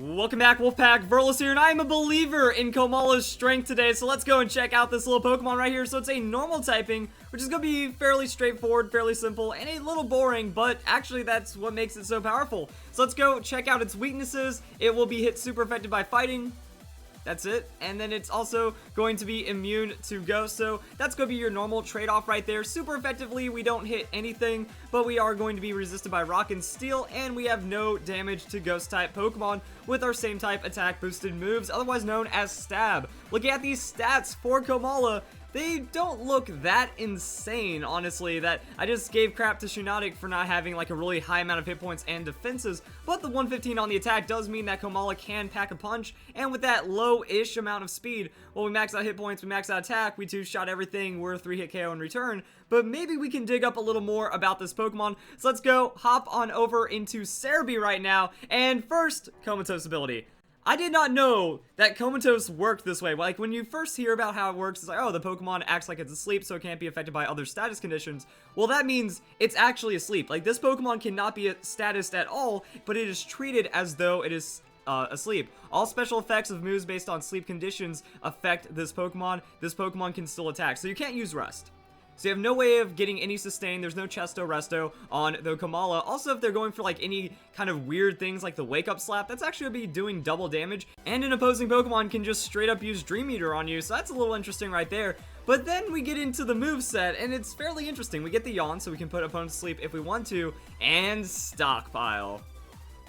Welcome back, Wolfpack. Verlis here, and I'm a believer in Komala's strength today, so let's go and check out this little Pokemon right here. So it's a normal typing, which is going to be fairly straightforward, fairly simple, and a little boring, but actually that's what makes it so powerful. So let's go check out its weaknesses. It will be hit super effective by fighting. That's it. And then it's also going to be immune to Ghost. So that's going to be your normal trade-off right there. Super effectively, we don't hit anything, but we are going to be resisted by Rock and Steel, and we have no damage to Ghost-type Pokemon with our same type attack boosted moves, otherwise known as Stab. Looking at these stats for Komala, they don't look that insane, honestly, that I just gave crap to Shiinotic for not having like a really high amount of hit points and defenses, but the 115 on the attack does mean that Komala can pack a punch, and with that low-ish amount of speed, well, we max out hit points, we max out attack, we two-shot everything, we're 3-hit KO in return, but maybe we can dig up a little more about this Pokemon, so let's go hop on over into Cerebi right now, and first, Comatose ability. I did not know that Comatose worked this way. Like, when you first hear about how it works, it's like, oh, the Pokemon acts like it's asleep, so it can't be affected by other status conditions. Well, that means it's actually asleep. Like, this Pokemon cannot be a status at all, but it is treated as though it is asleep. All special effects of moves based on sleep conditions affect this Pokemon. This Pokemon can still attack, so you can't use Rest. So you have no way of getting any sustain. There's no Chesto Resto on the Komala. Also, if they're going for like any kind of weird things like the Wake Up Slap, that's actually going to be doing double damage. And an opposing Pokemon can just straight up use Dream Eater on you. So that's a little interesting right there. But then we get into the moveset, and it's fairly interesting. We get the Yawn, so we can put opponents to sleep if we want to. And Stockpile.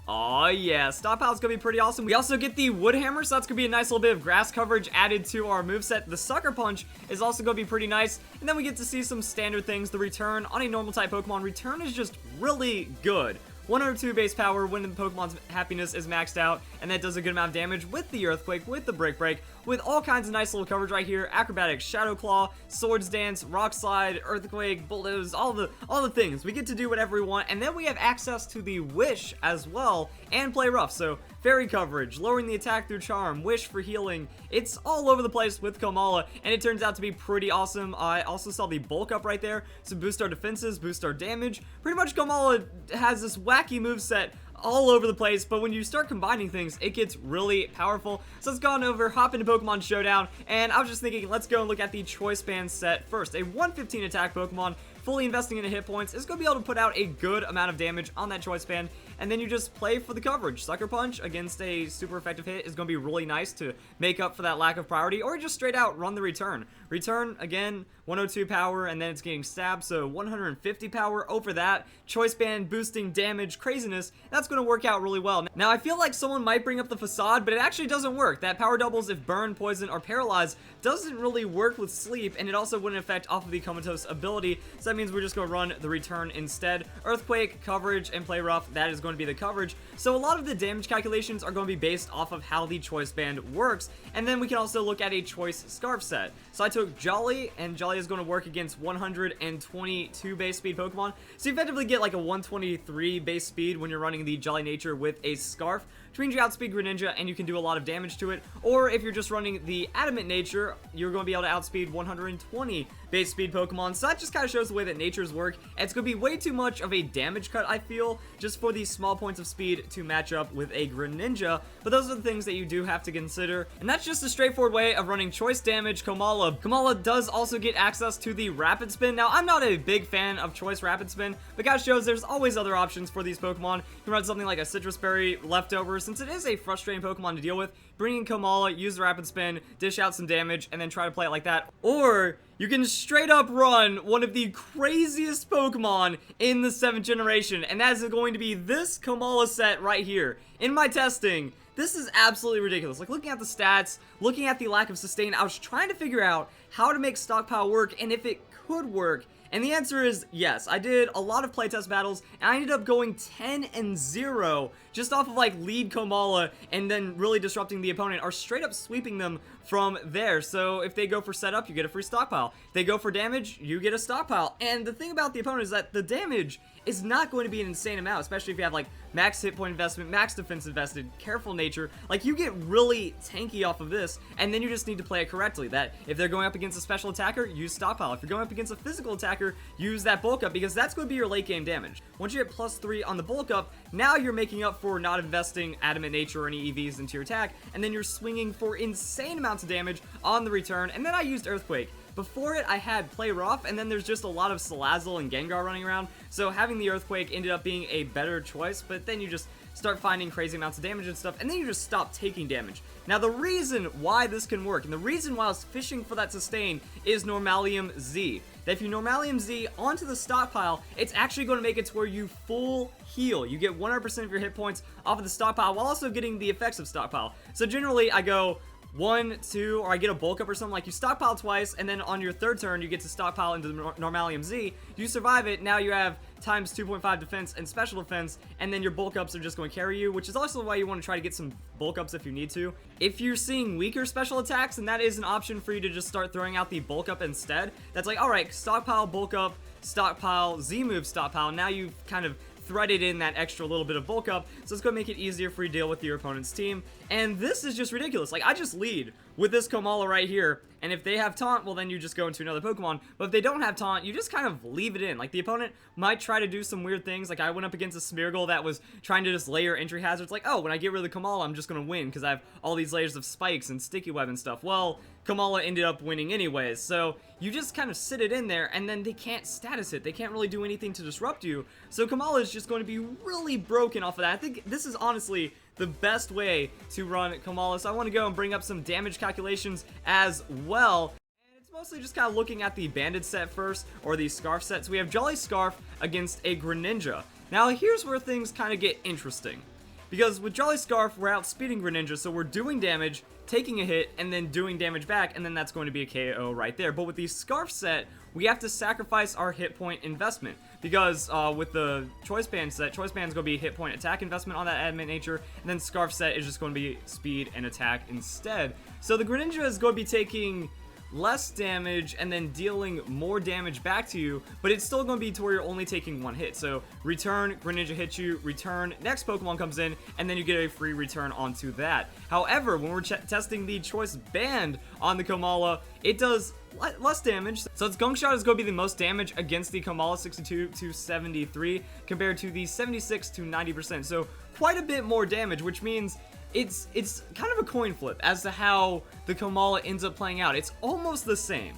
Oh yeah, Stockpile's gonna be pretty awesome. We also get the Wood Hammer, so that's gonna be a nice little bit of grass coverage added to our moveset. The Sucker Punch is also gonna be pretty nice. And then we get to see some standard things. The Return on a normal type Pokemon. Return is just really good. 102 base power when the Pokemon's happiness is maxed out, and that does a good amount of damage with the Earthquake, with the Break, with all kinds of nice little coverage right here. Acrobatics, Shadow Claw, Swords Dance, Rock Slide, Earthquake, Bulldoze, all the things. We get to do whatever we want, and then we have access to the Wish as well, and Play Rough. So Fairy coverage, lowering the attack through Charm, Wish for healing. It's all over the place with Komala, and it turns out to be pretty awesome. I also saw the Bulk Up right there, so boost our defenses, boost our damage. Pretty much Komala has this wacky moveset all over the place, but when you start combining things, it gets really powerful. So let's go on over, hop into Pokemon Showdown, and I was just thinking, let's go and look at the Choice Band set first. A 115 attack Pokemon, fully investing into hit points, is going to be able to put out a good amount of damage on that Choice Band, and then you just play for the coverage. Sucker Punch against a super effective hit is going to be really nice to make up for that lack of priority, or just straight out run the Return. Return, again, 102 power, and then it's getting stabbed, so 150 power over that. Choice Band boosting damage, craziness, that's going to work out really well. Now, I feel like someone might bring up the Facade, but it actually doesn't work. That power doubles if burn, poison, or paralyze doesn't really work with sleep, and it also wouldn't affect off of the Comatose ability, so that means we're just going to run the Return instead. Earthquake, coverage, and Play Rough, that is going to be the coverage. So a lot of the damage calculations are going to be based off of how the Choice Band works, and then we can also look at a Choice Scarf set. So I took Jolly, and Jolly is going to work against 122 base speed Pokemon, so you effectively get like a 123 base speed when you're running the Jolly Nature with a Scarf, which means you outspeed Greninja and you can do a lot of damage to it. Or if you're just running the Adamant Nature, you're going to be able to outspeed 120 base speed Pokemon. So that just kind of shows the way that natures work. And it's going to be way too much of a damage cut, I feel, just for these small points of speed to match up with a Greninja. But those are the things that you do have to consider. And that's just a straightforward way of running choice damage Komala. Komala does also get access to the Rapid Spin. Now, I'm not a big fan of choice Rapid Spin, but guys shows there's always other options for these Pokemon. You can run something like a Citrus Berry Leftover, since it is a frustrating Pokemon to deal with. Bring in Komala, use the Rapid Spin, dish out some damage, and then try to play it like that. Or you can straight up run one of the craziest Pokemon in the 7th generation, and that is going to be this Komala set right here. In my testing, this is absolutely ridiculous. Like, looking at the stats, looking at the lack of sustain, I was trying to figure out how to make Stockpile work and if it could work. And the answer is yes. I did a lot of playtest battles, and I ended up going 10-0 just off of like lead Komala and then really disrupting the opponent, or straight up sweeping them from there. So if they go for setup, you get a free Stockpile. If they go for damage, you get a Stockpile. And the thing about the opponent is that the damage is not going to be an insane amount, especially if you have like max hit point investment, max defense invested, careful nature. Like, you get really tanky off of this, and then you just need to play it correctly. That if they're going up against a special attacker, use Stockpile. If you're going up against a physical attacker, use that bulk up, because that's going to be your late game damage. Once you hit +3 on the bulk up, now you're making up for not investing Adamant Nature or any EVs into your attack, and then you're swinging for insane amounts of damage on the return. And then I used Earthquake. Before it, I had Play Rough, and then there's just a lot of Salazzle and Gengar running around, so having the Earthquake ended up being a better choice, but then you just start finding crazy amounts of damage and stuff, and then you just stop taking damage. Now, the reason why this can work, and the reason why I was fishing for that sustain, is Normalium Z. That if you Normalium Z onto the Stockpile, it's actually going to make it to where you full heal. You get 100% of your hit points off of the Stockpile, while also getting the effects of Stockpile. So generally, I go 1, 2, or I get a bulk up or something. Like, you stockpile twice, and then on your third turn you get to stockpile into the Normalium Z. You survive it, now you have times 2.5 defense and special defense, and then your bulk ups are just going to carry you, which is also why you want to try to get some bulk ups if you need to. If you're seeing weaker special attacks, then that is an option for you to just start throwing out the bulk up instead. That's like, alright, stockpile, bulk up, stockpile, Z move, stockpile. Now you've kind of threaded in that extra little bit of bulk up, so it's going to make it easier for you to deal with your opponent's team. And this is just ridiculous. Like, I just lead with this Komala right here, and if they have taunt, well, then you just go into another Pokemon. But if they don't have taunt, you just kind of leave it in. Like, the opponent might try to do some weird things. Like, I went up against a Smeargle that was trying to just layer entry hazards. Like, oh, when I get rid of the Komala, I'm just going to win because I have all these layers of spikes and sticky web and stuff. Well, Komala ended up winning anyways, so you just kind of sit it in there, and then they can't status it. They can't really do anything to disrupt you, so Komala is just going to be really broken off of that. I think this is honestly the best way to run Komala, so I want to go and bring up some damage calculations as well. And it's mostly just kind of looking at the Banded set first, or the Scarf set. So we have Jolly Scarf against a Greninja. Now here's where things kind of get interesting, because with Jolly Scarf, we're outspeeding Greninja, so we're doing damage, taking a hit, and then doing damage back, and then that's going to be a KO right there. But with the Scarf set, we have to sacrifice our hit point investment, because with the Choice Band set, Choice Band is going to be hit point attack investment on that Adamant Nature, and then Scarf set is just going to be speed and attack instead. So the Greninja is going to be taking less damage and then dealing more damage back to you, but it's still going to be to where you're only taking one hit. So return, Greninja hits you, return, next Pokemon comes in, and then you get a free return onto that. However, when we're testing the Choice Band on the Komala, it does less damage. So its Gunk Shot is going to be the most damage against the Komala, 62 to 73, compared to the 76 to 90%. So quite a bit more damage, which means it's kind of a coin flip as to how the Komala ends up playing out. It's almost the same,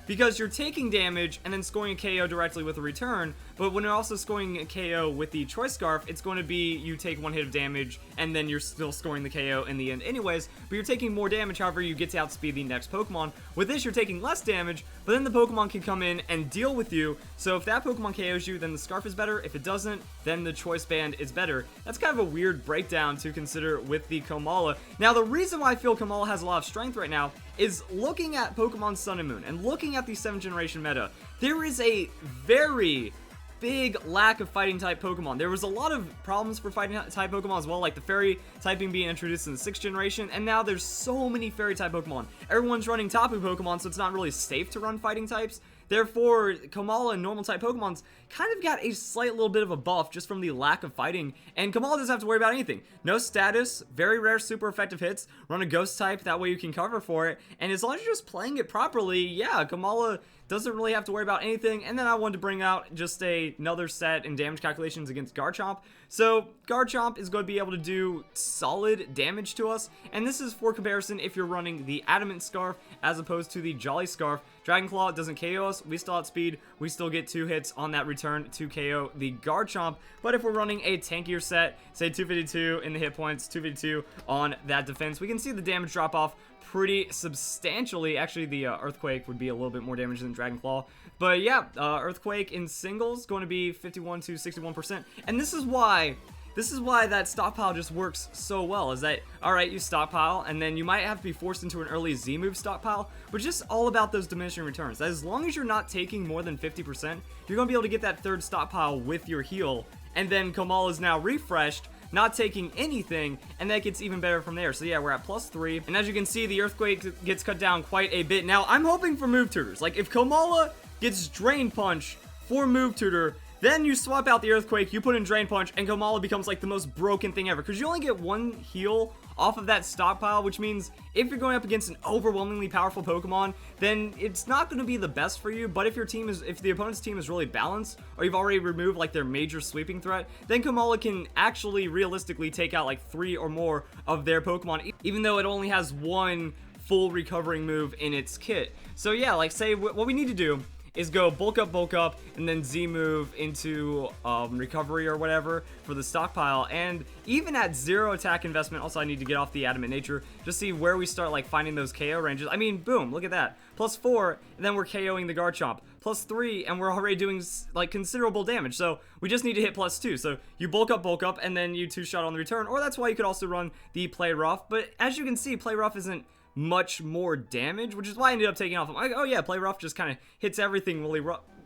because you're taking damage and then scoring a KO directly with a return, but when you're also scoring a KO with the Choice Scarf, it's going to be you take one hit of damage and then you're still scoring the KO in the end anyways, but you're taking more damage, however you get to outspeed the next Pokemon. With this, you're taking less damage, but then the Pokemon can come in and deal with you, so if that Pokemon KOs you, then the Scarf is better. If it doesn't, then the Choice Band is better. That's kind of a weird breakdown to consider with the Komala. Now, the reason why I feel Komala has a lot of strength right now is looking at Pokemon Sun and Moon and looking at the 7th generation meta. There is a very big lack of fighting type Pokemon. There was a lot of problems for fighting type Pokemon as well, like the fairy typing being introduced in the 6th generation, and now there's so many fairy type Pokemon. Everyone's running Tapu Pokemon, so it's not really safe to run fighting types. Therefore, Komala and normal type Pokemons kind of got a slight little bit of a buff just from the lack of fighting, and Komala doesn't have to worry about anything. No status, very rare super effective hits, run a ghost type, that way you can cover for it, and as long as you're just playing it properly, yeah, Komala doesn't really have to worry about anything. And then I wanted to bring out just another set in damage calculations against Garchomp. So Garchomp is going to be able to do solid damage to us, and this is for comparison if you're running the Adamant Scarf as opposed to the Jolly Scarf. Dragon Claw doesn't KO us, we still outspeed, we still get 2 hits on that return to KO the Garchomp. But if we're running a tankier set, say 252 in the hit points, 252 on that defense, we can see the damage drop off pretty substantially. Actually, the Earthquake would be a little bit more damage than Dragon Claw. But yeah, Earthquake in singles going to be 51 to 61%. And this is why that stockpile just works so well, is that, alright, you stockpile, and then you might have to be forced into an early Z-move stockpile, but just all about those diminishing returns. As long as you're not taking more than 50%, you're going to be able to get that third stockpile with your heal, and then Komala is now refreshed, not taking anything, and that gets even better from there. So yeah, we're at +3, and as you can see, the Earthquake gets cut down quite a bit. Now, I'm hoping for move tutors. Like, if Komala gets Drain Punch for move tutor, Then you swap out the Earthquake, you put in Drain Punch, and Komala becomes like the most broken thing ever, because you only get one heal off of that Stockpile, which means if you're going up against an overwhelmingly powerful Pokemon, then it's not going to be the best for you. But if the opponent's team is really balanced, or you've already removed like their major sweeping threat, then Komala can actually realistically take out like 3 or more of their Pokemon, even though it only has one full recovering move in its kit. So yeah, like say what we need to do is go bulk up, and then Z move into recovery or whatever for the Stockpile. And even at 0 attack investment, also I need to get off the Adamant Nature, just see where we start like finding those KO ranges. I mean, boom, look at that. +4, and then we're KOing the Garchomp. +3, and we're already doing like considerable damage. So we just need to hit +2. So you bulk up, and then you 2-shot on the return, or that's why you could also run the Play Rough. But as you can see, Play Rough isn't much more damage, which is why I ended up taking off. I'm like, oh yeah, Play Rough just kind of hits everything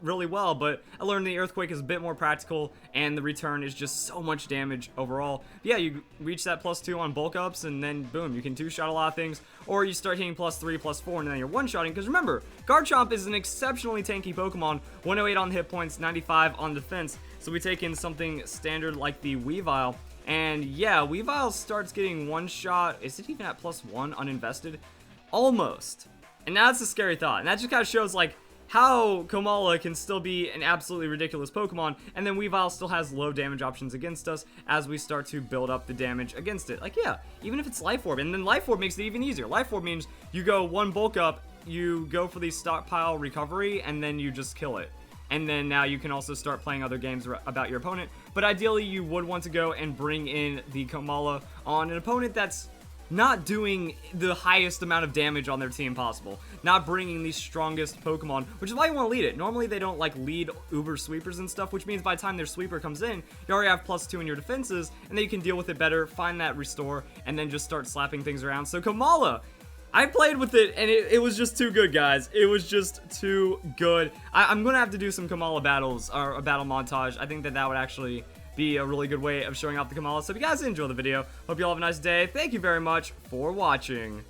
really well, but I learned the Earthquake is a bit more practical, and the return is just so much damage overall. But yeah, you reach that +2 on bulk ups, and then boom, you can 2-shot a lot of things, or you start hitting +3, +4, and then you're one-shotting, because remember, Garchomp is an exceptionally tanky Pokemon, 108 on the hit points, 95 on defense, so we take in something standard like the Weavile. And yeah, Weavile starts getting one-shot. Is it even at +1 uninvested? Almost. And now that's a scary thought. And that just kind of shows like how Komala can still be an absolutely ridiculous Pokemon, and then Weavile still has low damage options against us as we start to build up the damage against it. Like yeah, even if it's Life Orb, and then Life Orb makes it even easier. Life Orb means you go one bulk up, you go for the Stockpile recovery, and then you just kill it. And then now you can also start playing other games about your opponent. But ideally, you would want to go and bring in the Komala on an opponent that's not doing the highest amount of damage on their team possible. Not bringing the strongest Pokemon, which is why you want to lead it. Normally, they don't like lead Uber sweepers and stuff, which means by the time their sweeper comes in, you already have +2 in your defenses, and then you can deal with it better, find that restore, and then just start slapping things around. So Komala, I played with it, and it was just too good, guys. It was just too good. I'm going to have to do some Komala battles, or a battle montage. I think that would actually be a really good way of showing off the Komala. So if you guys enjoyed the video, hope you all have a nice day. Thank you very much for watching.